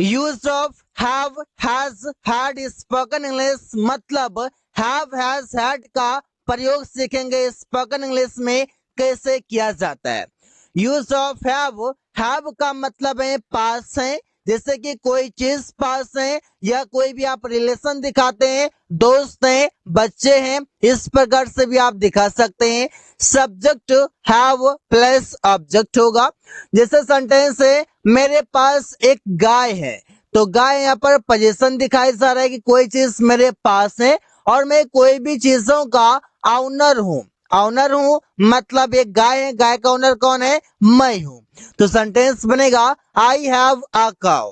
Use of have, has, had, spoken English मतलब have, has, had का प्रयोग सीखेंगे स्पोकन इंग्लिश में कैसे किया जाता है। यूज ऑफ हैव का मतलब है पास है, जैसे कि कोई चीज पास है या कोई भी आप रिलेशन दिखाते हैं, दोस्त हैं, बच्चे हैं, इस प्रकार से भी आप दिखा सकते हैं। सब्जेक्ट हैव प्लस ऑब्जेक्ट होगा। जैसे सेंटेंस है मेरे पास एक गाय है, तो गाय यहाँ पर पोजीशन दिखाई जा रहा है कि कोई चीज मेरे पास है और मैं कोई भी चीजों का ऑनर हूँ। ऑनर हूँ मतलब एक गाय है, गाय का ओनर कौन है? मैं हूँ। तो सेंटेंस बनेगा आई हैव अ काउ।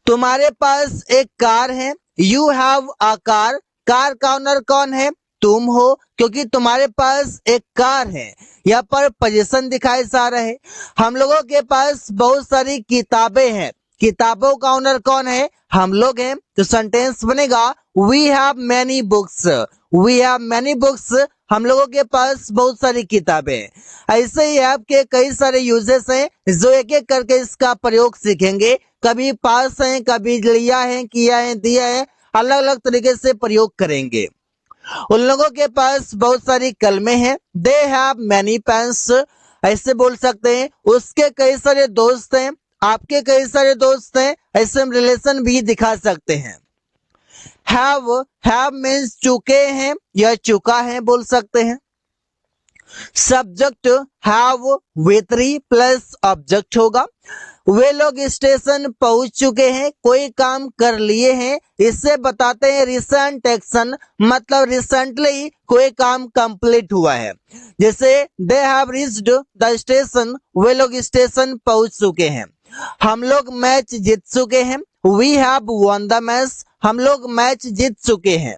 तुम्हारे पास एक कार है, you have a car. Car का ओनर कौन है? तुम हो, क्योंकि तुम्हारे पास एक कार है। यहाँ पर पोजीशन दिखाई जा रहा है। हम लोगों के पास बहुत सारी किताबें हैं, किताबों का ओनर कौन है? हम लोग हैं। तो सेंटेंस बनेगा we have many books. We have many books, हम लोगों के पास बहुत सारी किताबें हैं। ऐसे ही आपके कई सारे यूजेस हैं जो एक एक करके इसका प्रयोग सीखेंगे। कभी पास है, कभी लिया है, किया है, दिया है, अलग अलग तरीके से प्रयोग करेंगे। उन लोगों के पास बहुत सारी कलमें हैं, दे हैव मैनी पेन्स, ऐसे बोल सकते हैं। उसके कई सारे दोस्त हैं, आपके कई सारे दोस्त हैं, ऐसे हम रिलेशन भी दिखा सकते हैं। हैव मीन्स चुके हैं या चुका है बोल सकते हैं। सब्जेक्ट हैव वेतरी प्लस ऑब्जेक्ट होगा। वे लोग स्टेशन पहुंच चुके हैं, कोई काम कर लिए हैं, इससे बताते हैं रिसेंट एक्शन मतलब रिसेंटली कोई काम कंप्लीट हुआ है। जैसे they have reached the station, वे लोग स्टेशन पहुंच चुके हैं। हम लोग मैच जीत चुके हैं, we have won the match, हम लोग मैच जीत चुके हैं।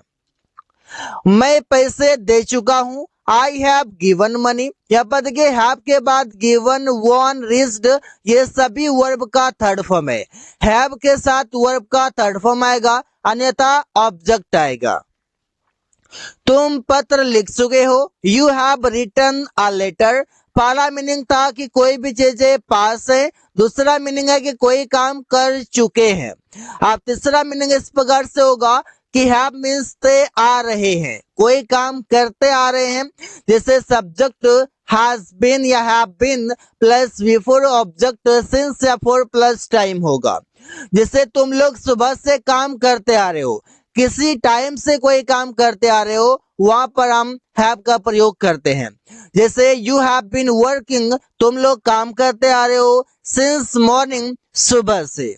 मैं पैसे दे चुका हूं, आई हैव गिवन मनी। यहाँ पर देखिए हैव के बाद गिवन, वॉन, रिच्ड ये सभी वर्ब का थर्ड फॉर्म है। हैव के साथ वर्ब का थर्ड फॉर्म आएगा, अन्यथा ऑब्जेक्ट आएगा। तुम पत्र लिख चुके हो, you have written a letter. पहला मीनिंग था कि कोई भी चीजें पास है, दूसरा मीनिंग है कि कोई काम कर चुके हैं। अब तीसरा मीनिंग इस प्रकार से होगा कि हैव मीन्स ते आ रहे हैं, कोई काम करते आ रहे हैं। जैसे सब्जेक्ट हैज बीन या have been plus before object since या फॉर प्लस टाइम होगा। जैसे तुम लोग सुबह से काम करते आ रहे हो, किसी टाइम से कोई काम करते आ रहे हो, वहां पर हम हैव का प्रयोग करते हैं। जैसे यू हैव बीन वर्किंग, तुम लोग काम करते आ रहे हो सिंस मॉर्निंग, सुबह से।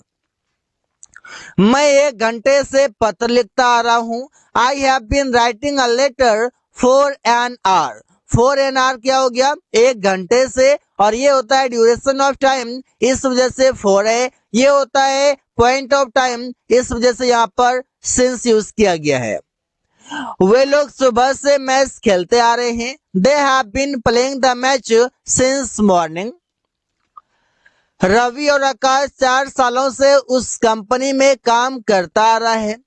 मैं 1 घंटे से पत्र लिखता आ रहा हूं, I have been writing a letter for an hour. For an hour क्या हो गया? 1 घंटे से, और ये होता है ड्यूरेशन ऑफ टाइम, इस वजह से फॉर है। ये होता है पॉइंट ऑफ टाइम, इस वजह से यहाँ पर सिंस यूज किया गया है। वे लोग सुबह से मैच खेलते आ रहे हैं, they have been playing the match since morning. Ravi और आकाश 4 सालों से उस कंपनी में काम करता आ रहा है।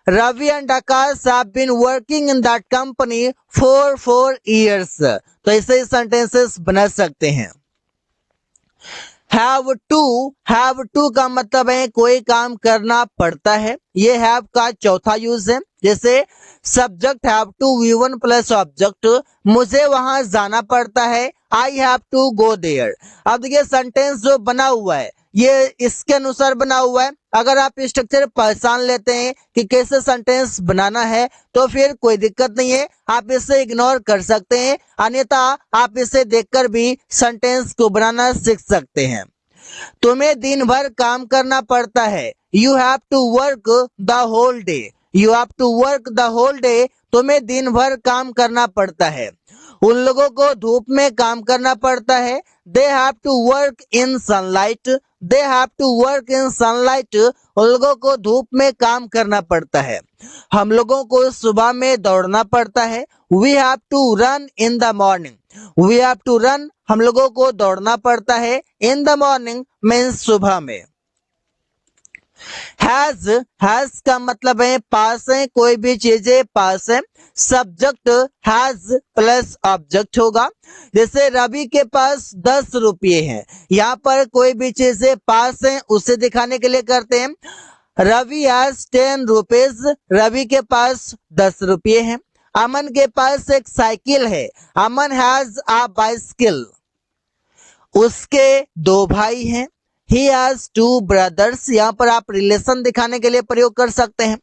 Ravi and Akash have been working in that company for 4 years। तो ऐसे ही सेंटेंसेस बना सकते हैं। हैव टू का मतलब है कोई काम करना पड़ता है। ये हैव का चौथा यूज है। जैसे subject have to V1 plus object, मुझे वहां जाना पड़ता है, I have to go there. अब देखिए सेंटेंस जो बना हुआ है ये इसके अनुसार बना हुआ है। अगर आप स्ट्रक्चर पहचान लेते हैं कि कैसे सेंटेंस बनाना है तो फिर कोई दिक्कत नहीं है, आप इसे इग्नोर कर सकते हैं, अन्यथा आप इसे देखकर भी सेंटेंस को बनाना सीख सकते हैं। तुम्हें दिन भर काम करना पड़ता है, you have to work the whole day. You have to work the whole day, तुम्हें दिन भर काम करना पड़ता है। उन लोगों को धूप में काम करना पड़ता है, they have to work in sunlight. They have to work in sunlight, उन लोगों को धूप में काम करना पड़ता है। हम लोगों को सुबह में दौड़ना पड़ता है, we have to run in the morning. We have to run, हम लोगों को दौड़ना पड़ता है, इन द मॉर्निंग मीन्स सुबह में। हैज का मतलब है पास है, कोई भी चीजें पास है। सब्जेक्ट हैज प्लस ऑब्जेक्ट होगा। जैसे रवि के पास 10 रुपये हैं, यहाँ पर कोई भी चीजें पास है उसे दिखाने के लिए करते हैं। रवि हैज 10 रुपीज, रवि के पास 10 रुपये हैं। अमन के पास एक साइकिल है, अमन हैज अ बाइसिकल। उसके 2 भाई हैं, ही हैज 2 ब्रदर्स। यहाँ पर आप रिलेशन दिखाने के लिए प्रयोग कर सकते हैं।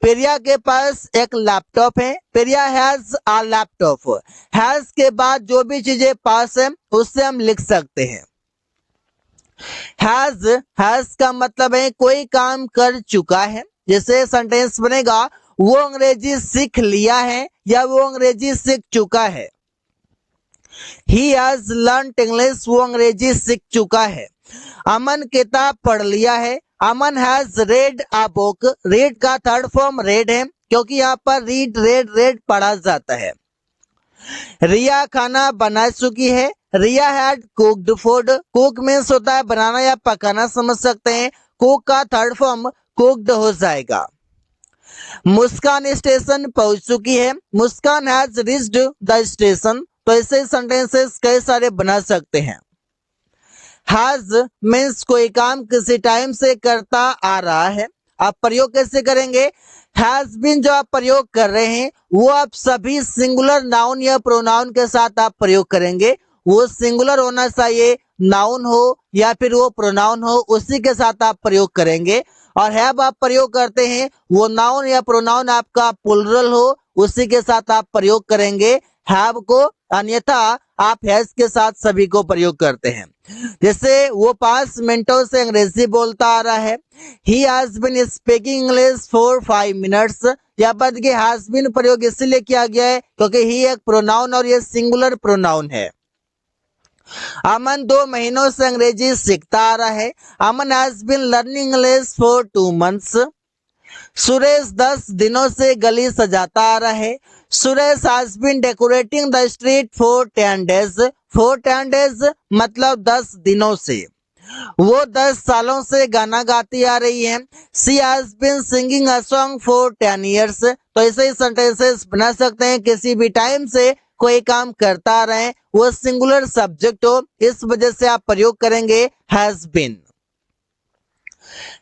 प्रिया के पास एक लैपटॉप है, Priya has a laptop. Has के बाद जो भी चीजें पास है उससे हम लिख सकते हैं। हैज का मतलब है कोई काम कर चुका है। जैसे सेंटेंस बनेगा वो अंग्रेजी सीख लिया है या वो अंग्रेजी सीख चुका है। ही हैज लर्नड इंग्लिश, वो अंग्रेजी सीख चुका है। अमन किताब पढ़ लिया है, Aman has read a book. Read का थर्ड फॉर्म रेड है क्योंकि यहाँ पर रीड रेड रेड पढ़ा जाता है। रिया खाना बना चुकी है, Riya had cooked food. Cook means होता है बनाना या पकाना, समझ सकते हैं। कुक का थर्ड फॉर्म कुक्ड हो जाएगा। मुस्कान स्टेशन पहुंच चुकी है, मुस्कान हैज रीच्ड द स्टेशन। तो ऐसे सेंटेंसेस कई सारे बना सकते हैं। हैज मीन्स कोई काम किसी टाइम से करता आ रहा है। आप प्रयोग कैसे करेंगे? हैज बीन जो आप प्रयोग कर रहे हैं वो आप सभी सिंगुलर नाउन या प्रोनाउन के साथ आप प्रयोग करेंगे। वो सिंगुलर होना चाहिए, नाउन हो या फिर वो प्रोनाउन हो, उसी के साथ आप प्रयोग करेंगे। और हैव आप प्रयोग करते हैं वो नाउन या प्रोनाउन आपका प्लुरल हो, उसी के साथ आप प्रयोग करेंगे हैव को। अन्यथा आप हैज के साथ सभी को प्रयोग करते हैं। जैसे वो 5 मिनटों से अंग्रेजी बोलता आ रहा है, he has been speaking English for 5 minutes. यह पद के हैज बीन प्रयोग इसलिए किया गया है क्योंकि ही एक प्रोनाउन और ये सिंगुलर प्रोनाउन है। अमन 2 महीनों से अंग्रेजी सीखता आ रहा है, Aman has been learning English for 2 months. Suresh 10 दिनों से गली सजाता आ रहा है, Suresh has been decorating the street for 10 days. For 10 days मतलब 10 दिनों से। वो 10 सालों से गाना गाती आ रही है, she has been singing a song for 10 years. तो ऐसे ही सेंटेंसेस बना सकते हैं, किसी भी टाइम से कोई काम करता आ रहे हैं, वो सिंगुलर सब्जेक्ट हो, इस वजह से आप प्रयोग करेंगे हैज बीन।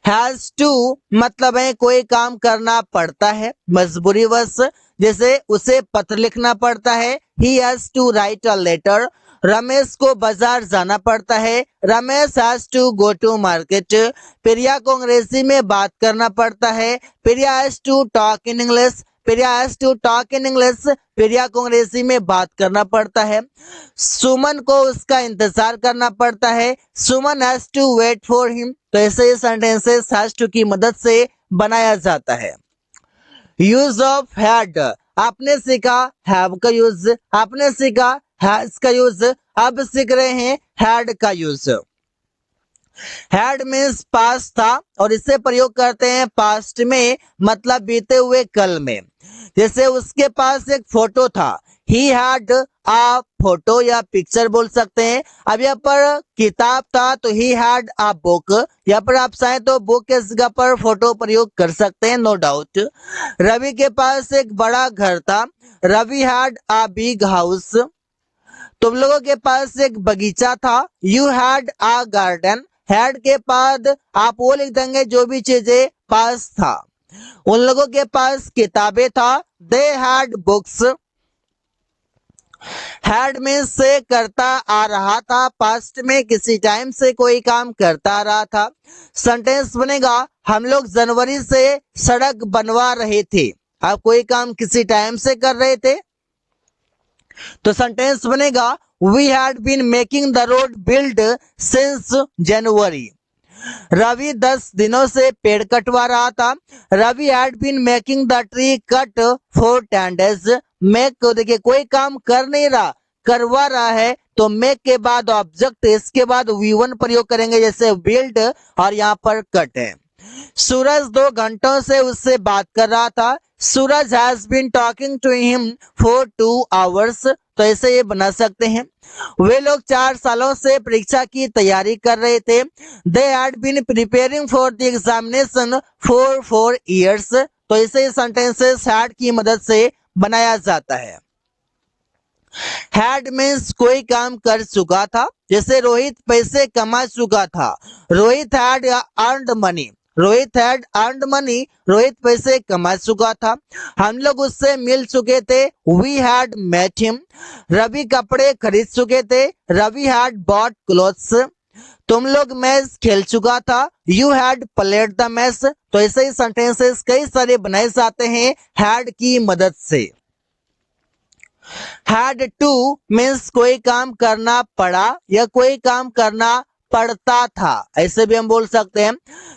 हैज टू मतलब है कोई काम करना पड़ता है मजबूरीवश। जैसे उसे पत्र लिखना पड़ता है, he has to write a letter. Ramesh को बाजार जाना पड़ता है, Ramesh has to go to market. Priya को अंग्रेजी में बात करना पड़ता है, Priya has to talk in English. Priya has to talk in English, Priya को अंग्रेजी में बात करना पड़ता है। सुमन को उसका इंतजार करना पड़ता है, Suman has to wait for him. तो ऐसे सेंटेंसेस हैज टू की मदद से बनाया जाता है। यूज ऑफ हैड, आपने सीखा हैव का यूज, आपने सीखा हैज का यूज, अब सीख रहे हैं हैड का यूज। हैड मीन्स पास्ट था और इसे प्रयोग करते हैं पास्ट में, मतलब बीते हुए कल में। जैसे उसके पास एक फोटो था, ही हैड आ फोटो या पिक्चर बोल सकते हैं। अब यहाँ पर किताब था तो ही हैड आ बुक। यहाँ पर आप चाहें तो बुक के जगह पर फोटो प्रयोग कर सकते हैं, नो डाउट। रवि के पास एक बड़ा घर था, Ravi had a big house. तुम लोगों के पास एक बगीचा था, you had a garden. Had के बाद आप वो लिख देंगे जो भी चीजें पास था। उन लोगों के पास किताबें था, they had books. Had means से करता आ रहा था, पास्ट में किसी टाइम से कोई काम करता आ रहा था। सेंटेंस बनेगा हम लोग जनवरी से सड़क बनवा रहे थे। आप कोई काम किसी टाइम से कर रहे थे तो सेंटेंस बनेगा we had been making the road build since January. Ravi 10 दिनों से पेड़ कटवा रहा था, Ravi had been making the tree cut for 10 days. Make को देखिए कोई काम कर नहीं रहा, करवा रहा है, तो मेक के बाद ऑब्जेक्ट, इसके बाद V1 प्रयोग करेंगे जैसे बिल्ड, और यहाँ पर कट है। सूरज 2 घंटों से उससे बात कर रहा था, Suraj has been talking to him for 2 hours. तो ऐसे ये बना सकते हैं। वे लोग 4 सालों से परीक्षा की तैयारी कर रहे थे। They had been preparing for the examination for 4 years। तो ऐसे सेंटेंसेस हैड की मदद से बनाया जाता है। हैड मीन्स कोई काम कर चुका था, जैसे रोहित पैसे कमा चुका था। Rohit had earned money, Rohit had earned money, Rohit पैसे कमा चुका था। हम लोग उससे मिल चुके थे, we had met him. Ravi कपड़े खरीद चुके थे, रवि हैड बॉट क्लोथ्स। तुम लोग मैच खेल चुका था, you had played the match. तो ऐसे ही सेंटेंसेस कई सारे बनाए जाते हैं हैड की मदद से। हैड टू मीन्स कोई काम करना पड़ा या कोई काम करना पड़ता था, ऐसे भी हम बोल सकते हैं।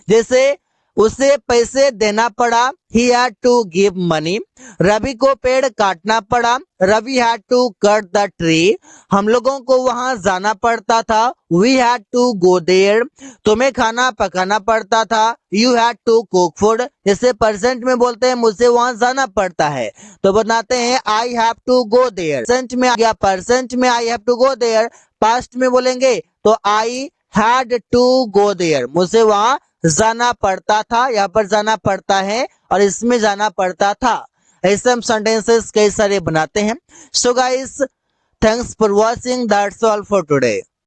जैसे उसे पैसे देना पड़ा, he had to give money. Ravi को पेड़ काटना पड़ा, Ravi had to cut the tree. हम लोगों को वहां जाना पड़ता था, we had to go there. तुम्हें खाना पकाना पड़ता था, you had to cook food. जैसे प्रेजेंट में बोलते हैं मुझे वहां जाना पड़ता है, तो बताते हैं I have to go there. Present में आ गया, प्रेजेंट में I have to go there. Past में बोलेंगे तो I had to go there, मुझे वहां जाना पड़ता था, यहाँ पर जाना पड़ता है और इसमें जाना पड़ता था। ऐसे हम सेंटेंसेस कई सारे बनाते हैं। So guys, thanks for watching, that's all for today.